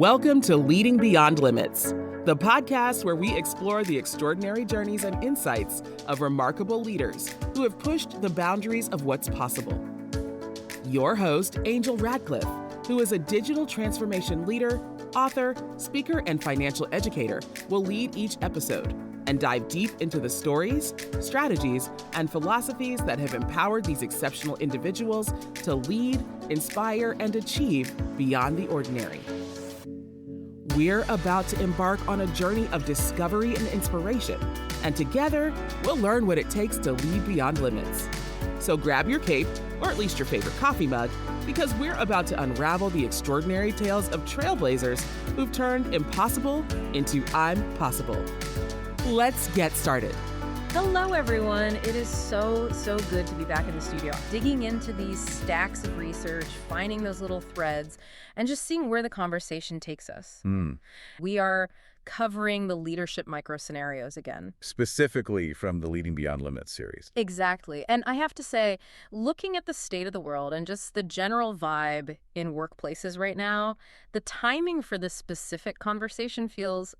Welcome to Leading Beyond Limits, the podcast where we explore the extraordinary journeys and insights of remarkable leaders who have pushed the boundaries of what's possible. Your host, Angel Radcliffe, who is a digital transformation leader, author, speaker, and financial educator, will lead each episode and dive deep into the stories, strategies, and philosophies that have empowered these exceptional individuals to lead, inspire, and achieve beyond the ordinary. We're about to embark on a journey of discovery and inspiration, and together, we'll learn what it takes to lead beyond limits. So grab your cape, or at least your favorite coffee mug, because we're about to unravel the extraordinary tales of trailblazers who've turned impossible into I'm possible. Let's get started. Hello, everyone. It is so good to be back in the studio, digging into these stacks of research, finding those little threads, and just seeing where the conversation takes us. We are covering the leadership micro scenarios again. Specifically from the Leading Beyond Limits series. Exactly. And I have to say, looking at the state of the world and just the general vibe in workplaces right now, the timing for this specific conversation feels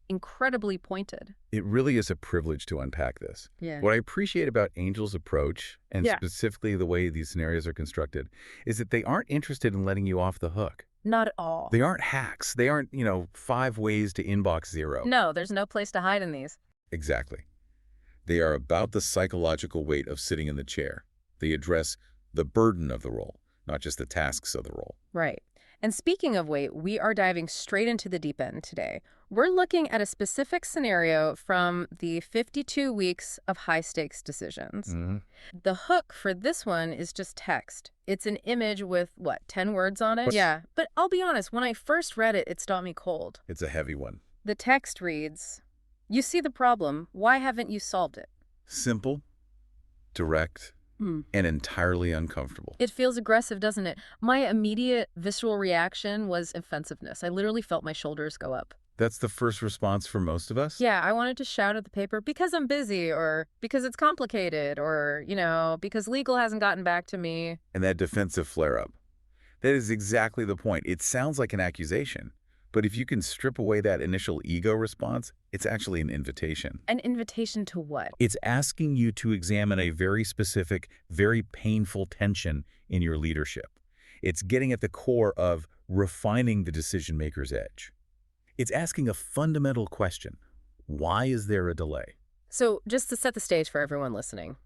incredibly pointed. It really is a privilege to unpack this. Yeah. What I appreciate about Angel's approach, and specifically the way these scenarios are constructed, is that they aren't interested in letting you off the hook. Not at all. They aren't hacks. They aren't, 5 ways to inbox zero. No, there's no place to hide in these. Exactly. They are about the psychological weight of sitting in the chair. They address the burden of the role, not just the tasks of the role. Right. And speaking of weight, we are diving straight into the deep end today. We're looking at a specific scenario from the 52 weeks of high-stakes decisions. The hook for this one is just text. It's an image with, 10 words on it? Yeah, but I'll be honest, when I first read it, it stopped me cold. It's a heavy one. The text reads, "You see the problem. Why haven't you solved it?" Simple, direct, and entirely uncomfortable. It feels aggressive, doesn't it? My immediate visceral reaction was offensive. I literally felt my shoulders go up. That's the first response for most of us? Yeah, I wanted to shout at the paper because I'm busy, or because it's complicated, or, because legal hasn't gotten back to me. And that defensive flare-up. That is exactly the point. It sounds like an accusation, but if you can strip away that initial ego response, it's actually an invitation. An invitation to what? It's asking you to examine a very specific, very painful tension in your leadership. It's getting at the core of refining the decision-maker's edge. It's asking a fundamental question. Why is there a delay? So just to set the stage for everyone listening,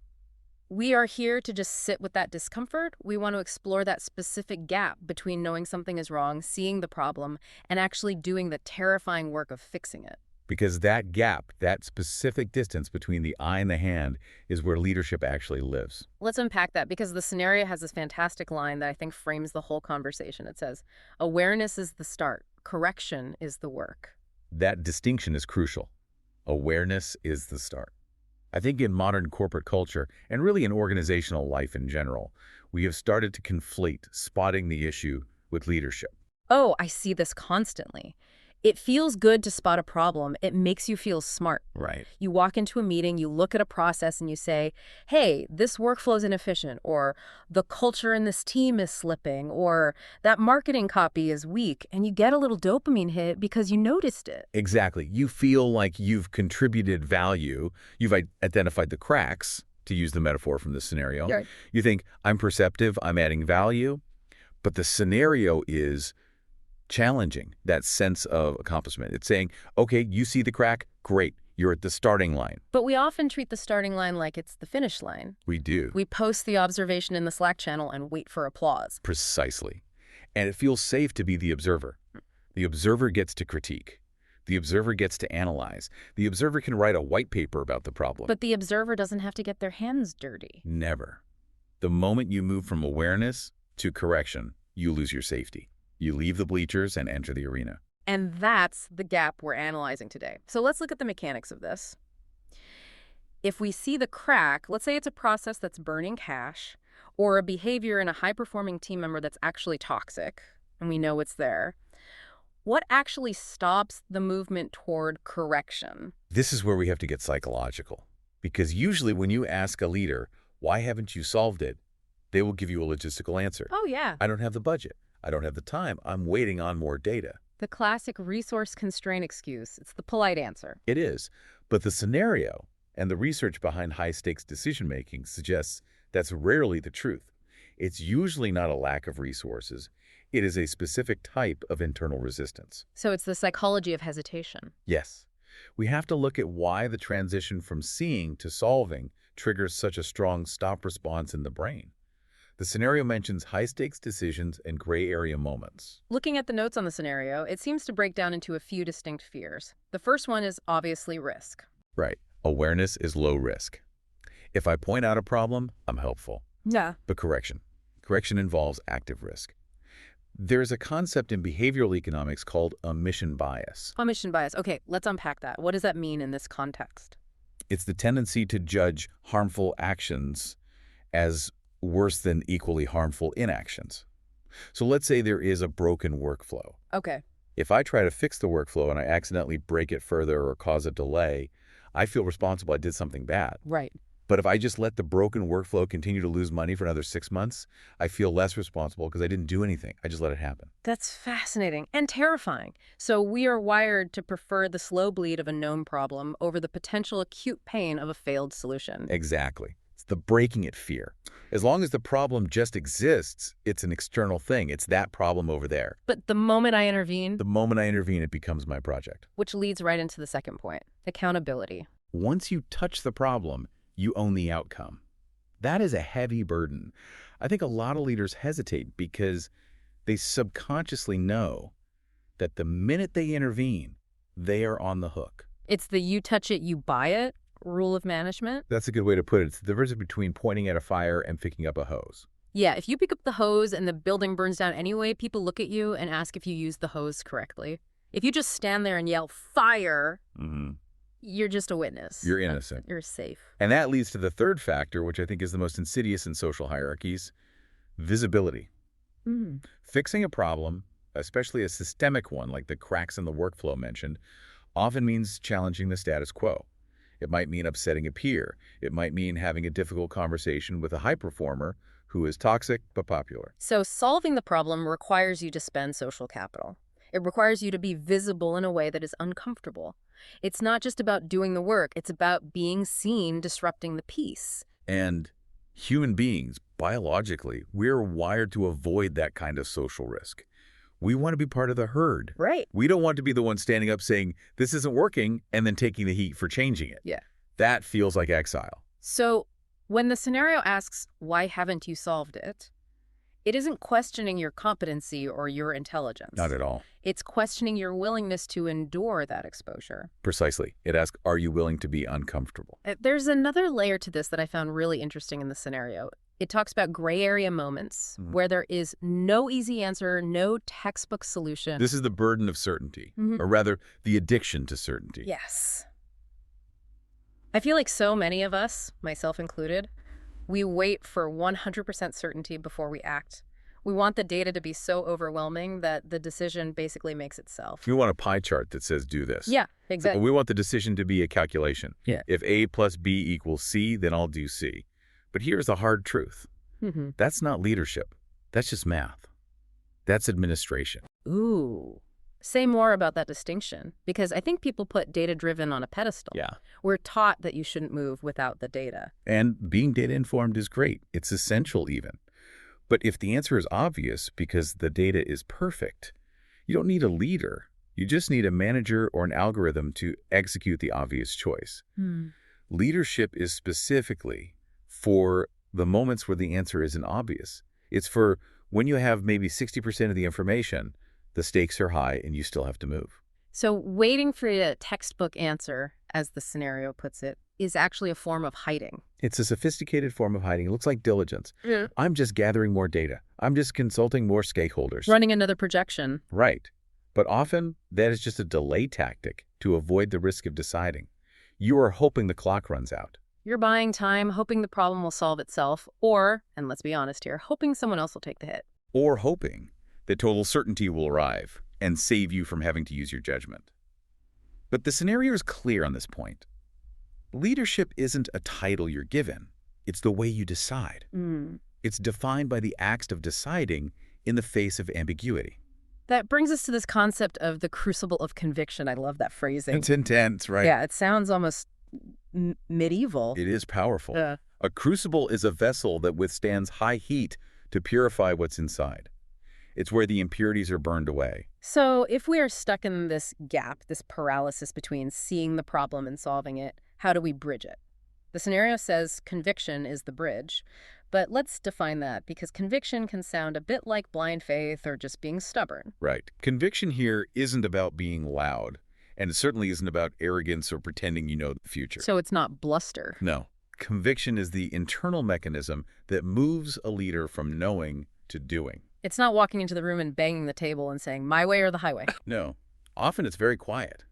we are here to just sit with that discomfort. We want to explore that specific gap between knowing something is wrong, seeing the problem, and actually doing the terrifying work of fixing it. Because that gap, that specific distance between the eye and the hand, is where leadership actually lives. Let's unpack that, because the scenario has this fantastic line that I think frames the whole conversation. It says, "Awareness is the start. Correction is the work." That distinction is crucial. Awareness is the start. I think in modern corporate culture, and really in organizational life in general, we have started to conflate spotting the issue with leadership. Oh, I see this constantly. It feels good to spot a problem. It makes you feel smart. Right. You walk into a meeting, you look at a process, and you say, hey, this workflow is inefficient, or the culture in this team is slipping, or that marketing copy is weak, and you get a little dopamine hit because you noticed it. Exactly. You feel like you've contributed value. You've identified the cracks, to use the metaphor from this scenario. Right. You think, I'm perceptive, I'm adding value, but the scenario is challenging that sense of accomplishment. It's saying, okay, you see the crack, great, you're at the starting line. But we often treat the starting line like it's the finish line. We do. We post the observation in the Slack channel and wait for applause. Precisely. And it feels safe to be the observer. The observer gets to critique. The observer gets to analyze. The observer can write a white paper about the problem. But the observer doesn't have to get their hands dirty. Never. The moment you move from awareness to correction, you lose your safety. You leave the bleachers and enter the arena. And that's the gap we're analyzing today. So let's look at the mechanics of this. If we see the crack, let's say it's a process that's burning cash, or a behavior in a high-performing team member that's actually toxic, and we know it's there, what actually stops the movement toward correction? This is where we have to get psychological. Because usually when you ask a leader, why haven't you solved it? They will give you a logistical answer. Oh, yeah. I don't have the budget. I don't have the time. I'm waiting on more data. The classic resource constraint excuse. It's the polite answer. It is, but the scenario and the research behind high-stakes decision-making suggests that's rarely the truth. It's usually not a lack of resources. It is a specific type of internal resistance. So it's the psychology of hesitation. Yes. We have to look at why the transition from seeing to solving triggers such a strong stop response in the brain. The scenario mentions high-stakes decisions and gray area moments. Looking at the notes on the scenario, it seems to break down into a few distinct fears. The first one is obviously risk. Right. Awareness is low risk. If I point out a problem, I'm helpful. Yeah. But correction. Correction involves active risk. There's a concept in behavioral economics called omission bias. Omission bias. Okay, let's unpack that. What does that mean in this context? It's the tendency to judge harmful actions as worse than equally harmful inactions. So let's say there is a broken workflow. Okay. If I try to fix the workflow and I accidentally break it further or cause a delay, I feel responsible. I did something bad. Right. But if I just let the broken workflow continue to lose money for another 6 months, I feel less responsible because I didn't do anything. I just let it happen. That's fascinating and terrifying. So we are wired to prefer the slow bleed of a known problem over the potential acute pain of a failed solution. Exactly. It's the breaking it fear. As long as the problem just exists, it's an external thing. It's that problem over there. But the moment I intervene, The moment I intervene, it becomes my project. which leads right into the second point, accountability. Once you touch the problem, you own the outcome. That is a heavy burden. I think a lot of leaders hesitate because they subconsciously know that the minute they intervene, they are on the hook. It's the you touch it, you buy it rule of management. That's a good way to put it. It's the difference between pointing at a fire and picking up a hose. Yeah, if you pick up the hose and the building burns down anyway, people look at you and ask if you used the hose correctly. If you just stand there and yell, fire, you're just a witness. You're innocent. You're safe. And that leads to the third factor, which I think is the most insidious in social hierarchies, visibility. Fixing a problem, especially a systemic one like the cracks in the workflow mentioned, often means challenging the status quo. It might mean upsetting a peer. It might mean having a difficult conversation with a high performer who is toxic but popular. So solving the problem requires you to spend social capital. It requires you to be visible in a way that is uncomfortable. It's not just about doing the work. It's about being seen disrupting the peace. And human beings, biologically, we're wired to avoid that kind of social risk. We want to be part of the herd. Right. We don't want to be the one standing up saying, this isn't working, and then taking the heat for changing it. Yeah. That feels like exile. So when the scenario asks, why haven't you solved it? It isn't questioning your competency or your intelligence. Not at all. It's questioning your willingness to endure that exposure. Precisely. It asks, are you willing to be uncomfortable? There's another layer to this that I found really interesting in the scenario. It talks about gray area moments where there is no easy answer, no textbook solution. This is the burden of certainty, or rather, the addiction to certainty. Yes. I feel like so many of us, myself included, we wait for 100% certainty before we act. We want the data to be so overwhelming that the decision basically makes itself. We want a pie chart that says do this. Yeah, exactly. We want the decision to be a calculation. Yeah. If A plus B equals C, then I'll do C. But here's the hard truth. That's not leadership. That's just math. That's administration. Ooh. Say more about that distinction, because I think people put data-driven on a pedestal. Yeah. We're taught that you shouldn't move without the data. And being data-informed is great. It's essential even. But if the answer is obvious because the data is perfect, you don't need a leader. You just need a manager or an algorithm to execute the obvious choice. Leadership is specifically for the moments where the answer isn't obvious. It's for when you have maybe 60% of the information, the stakes are high and you still have to move. So waiting for a textbook answer, as the scenario puts it, is actually a form of hiding. It's a sophisticated form of hiding. It looks like diligence. I'm just gathering more data. I'm just consulting more stakeholders. Running another projection. Right. But often that is just a delay tactic to avoid the risk of deciding. You are hoping the clock runs out. You're buying time, hoping the problem will solve itself, or, and let's be honest here, hoping someone else will take the hit. Or hoping that total certainty will arrive and save you from having to use your judgment. But the scenario is clear on this point. Leadership isn't a title you're given. It's the way you decide. It's defined by the act of deciding in the face of ambiguity. That brings us to this concept of the crucible of conviction. I love that phrasing. It's intense, right? Yeah, it sounds almost medieval. It is powerful. A crucible is a vessel that withstands high heat to purify what's inside. It's where the impurities are burned away. So if we are stuck in this gap, this paralysis between seeing the problem and solving it, how do we bridge it? The scenario says conviction is the bridge, but let's define that, because conviction can sound a bit like blind faith or just being stubborn. Right. Conviction here isn't about being loud, and it certainly isn't about arrogance or pretending you know the future. So it's not bluster. No. Conviction is the internal mechanism that moves a leader from knowing to doing. It's not walking into the room and banging the table and saying, my way or the highway. No. Often it's very quiet.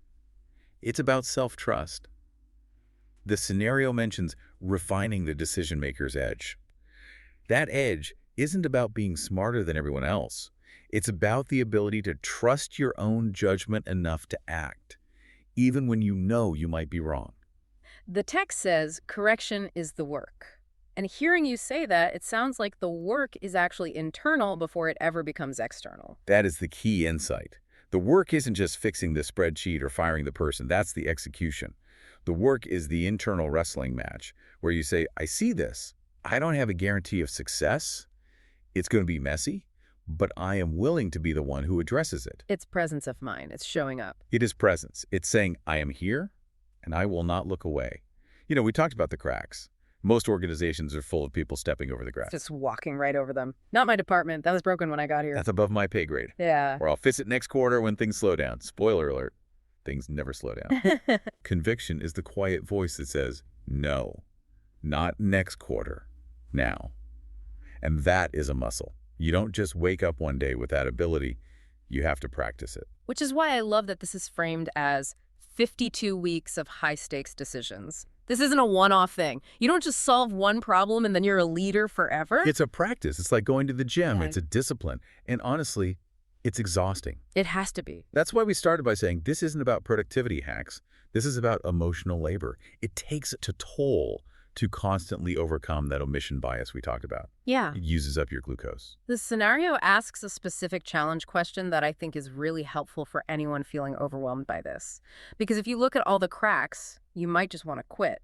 It's about self-trust. The scenario mentions refining the decision-maker's edge. That edge isn't about being smarter than everyone else. It's about the ability to trust your own judgment enough to act, even when you know you might be wrong. The text says correction is the work. And hearing you say that, it sounds like the work is actually internal before it ever becomes external. That is the key insight. The work isn't just fixing the spreadsheet or firing the person. That's the execution. The work is the internal wrestling match where you say, I see this. I don't have a guarantee of success. It's going to be messy, but I am willing to be the one who addresses it. It's presence of mind. It's showing up. It is presence. It's saying, I am here and I will not look away. You know, we talked about the cracks. Most organizations are full of people stepping over the cracks. Just walking right over them. Not my department. That was broken when I got here. That's above my pay grade. Yeah. Or I'll fix it next quarter when things slow down. Spoiler alert, things never slow down. Conviction is the quiet voice that says, no, not next quarter, now. And that is a muscle. You don't just wake up one day with that ability. You have to practice it. Which is why I love that this is framed as 52 weeks of high-stakes decisions. This isn't a one-off thing. You don't just solve one problem and then you're a leader forever. It's a practice. It's like going to the gym. Yeah. It's a discipline. And honestly, it's exhausting. It has to be. That's why we started by saying this isn't about productivity hacks. This is about emotional labor. It takes a toll to constantly overcome that omission bias we talked about. Yeah. It uses up your glucose. The scenario asks a specific challenge question that I think is really helpful for anyone feeling overwhelmed by this. Because if you look at all the cracks, you might just want to quit.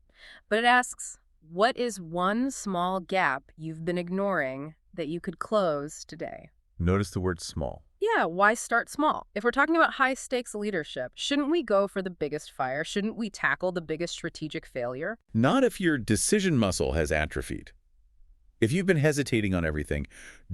But it asks, what is one small gap you've been ignoring that you could close today? Notice the word small. Yeah, why start small? If we're talking about high-stakes leadership, shouldn't we go for the biggest fire? Shouldn't we tackle the biggest strategic failure? Not if your decision muscle has atrophied. If you've been hesitating on everything,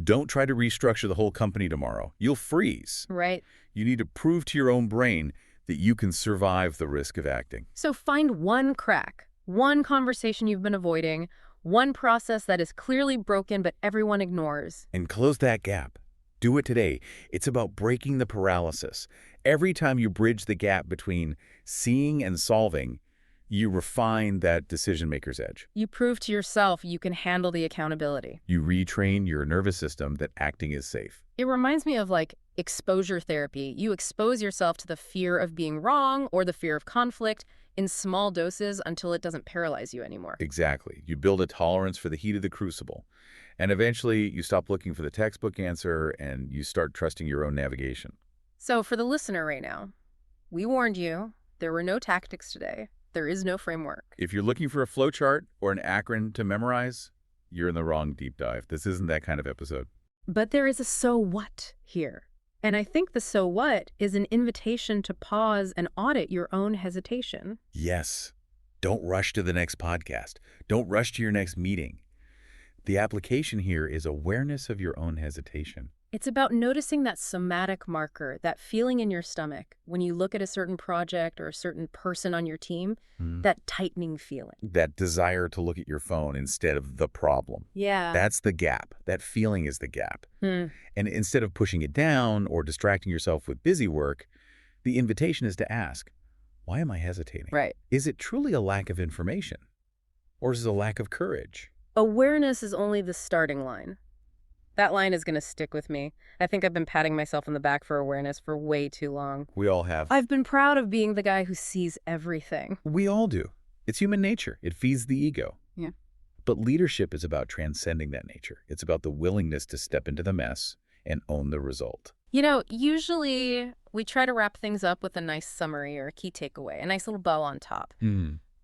don't try to restructure the whole company tomorrow. You'll freeze. Right. You need to prove to your own brain that you can survive the risk of acting. So find one crack, one conversation you've been avoiding, one process that is clearly broken but everyone ignores. And close that gap. Do it today. It's about breaking the paralysis. Every time you bridge the gap between seeing and solving, you refine that decision-maker's edge. You prove to yourself you can handle the accountability. You retrain your nervous system that acting is safe. It reminds me of like exposure therapy. You expose yourself to the fear of being wrong or the fear of conflict in small doses until it doesn't paralyze you anymore. Exactly. You build a tolerance for the heat of the crucible. And eventually you stop looking for the textbook answer and you start trusting your own navigation. So for the listener right now, we warned you, there were no tactics today. There is no framework. If you're looking for a flowchart or an acronym to memorize, you're in the wrong deep dive. This isn't that kind of episode. But there is a so what here. And I think the so what is an invitation to pause and audit your own hesitation. Yes. Don't rush to the next podcast. Don't rush to your next meeting. The application here is awareness of your own hesitation. It's about noticing that somatic marker, that feeling in your stomach when you look at a certain project or a certain person on your team, that tightening feeling. That desire to look at your phone instead of the problem. Yeah. That's the gap. That feeling is the gap. And instead of pushing it down or distracting yourself with busy work, the invitation is to ask, why am I hesitating? Right. Is it truly a lack of information? Or is it a lack of courage? Awareness is only the starting line. That line is going to stick with me. I think I've been patting myself on the back for awareness for way too long. We all have. I've been proud of being the guy who sees everything. We all do. It's human nature. It feeds the ego. Yeah. But leadership is about transcending that nature. It's about the willingness to step into the mess and own the result. Usually we try to wrap things up with a nice summary or a key takeaway, a nice little bow on top.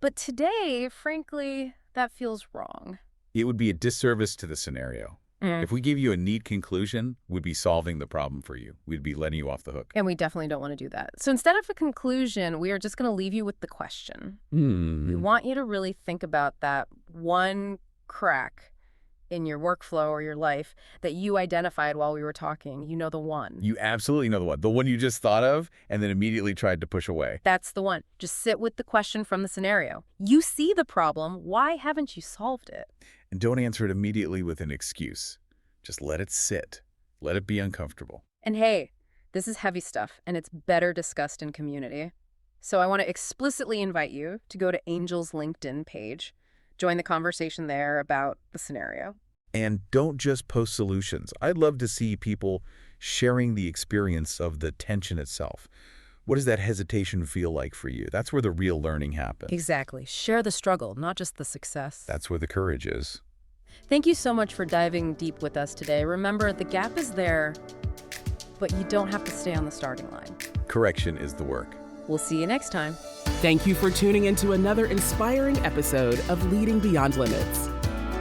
But today, frankly, that feels wrong. It would be a disservice to the scenario. If we gave you a neat conclusion, we'd be solving the problem for you. We'd be letting you off the hook. And we definitely don't want to do that. So instead of a conclusion, we are just going to leave you with the question. We want you to really think about that one crack in your workflow or your life that you identified while we were talking. You know the one. You absolutely know the one. The one you just thought of and then immediately tried to push away. That's the one. Just sit with the question from the scenario. You see the problem. Why haven't you solved it? And don't answer it immediately with an excuse. Just let it sit. Let it be uncomfortable. And hey, this is heavy stuff, and it's better discussed in community. So I want to explicitly invite you to go to Angel's LinkedIn page. Join the conversation there about the scenario. And don't just post solutions. I'd love to see people sharing the experience of the tension itself. What does that hesitation feel like for you? That's where the real learning happens. Exactly. Share the struggle, not just the success. That's where the courage is. Thank you so much for diving deep with us today. Remember, the gap is there, but you don't have to stay on the starting line. Correction is the work. We'll see you next time. Thank you for tuning into another inspiring episode of Leading Beyond Limits.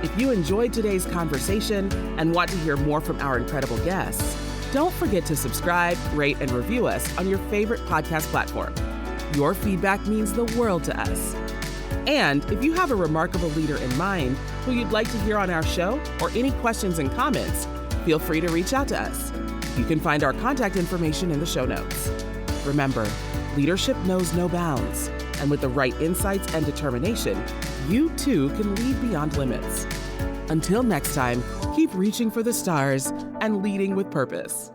If you enjoyed today's conversation and want to hear more from our incredible guests, don't forget to subscribe, rate, and review us on your favorite podcast platform. Your feedback means the world to us. And if you have a remarkable leader in mind who you'd like to hear on our show or any questions and comments, feel free to reach out to us. You can find our contact information in the show notes. Remember, leadership knows no bounds, and with the right insights and determination, you too can lead beyond limits. Until next time, keep reaching for the stars and leading with purpose.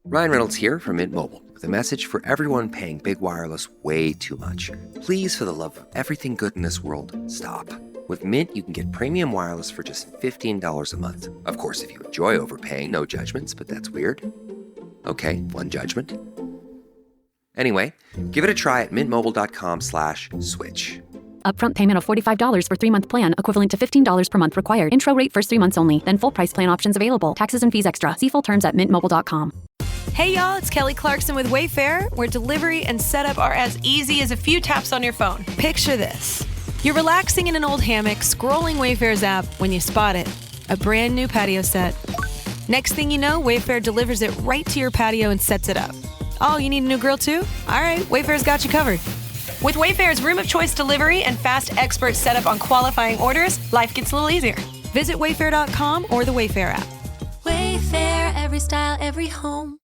Ryan Reynolds here from Mint Mobile with a message for everyone paying big wireless way too much. Please, for the love of everything good in this world, stop. With Mint, you can get premium wireless for just $15 a month. Of course, if you enjoy overpaying, no judgments, but that's weird. Okay, one judgment. Anyway, give it a try at mintmobile.com/switch. Upfront payment of $45 for 3-month plan, equivalent to $15 per month required. Intro rate first 3 months only, then full price plan options available. Taxes and fees extra. See full terms at mintmobile.com. Hey y'all, it's Kelly Clarkson with Wayfair, where delivery and setup are as easy as a few taps on your phone. Picture this. You're relaxing in an old hammock, scrolling Wayfair's app when you spot it. A brand new patio set. Next thing you know, Wayfair delivers it right to your patio and sets it up. Oh, you need a new grill too? All right, Wayfair's got you covered. With Wayfair's room of choice delivery and fast expert setup on qualifying orders, life gets a little easier. Visit wayfair.com or the Wayfair app. Wayfair, every style, every home.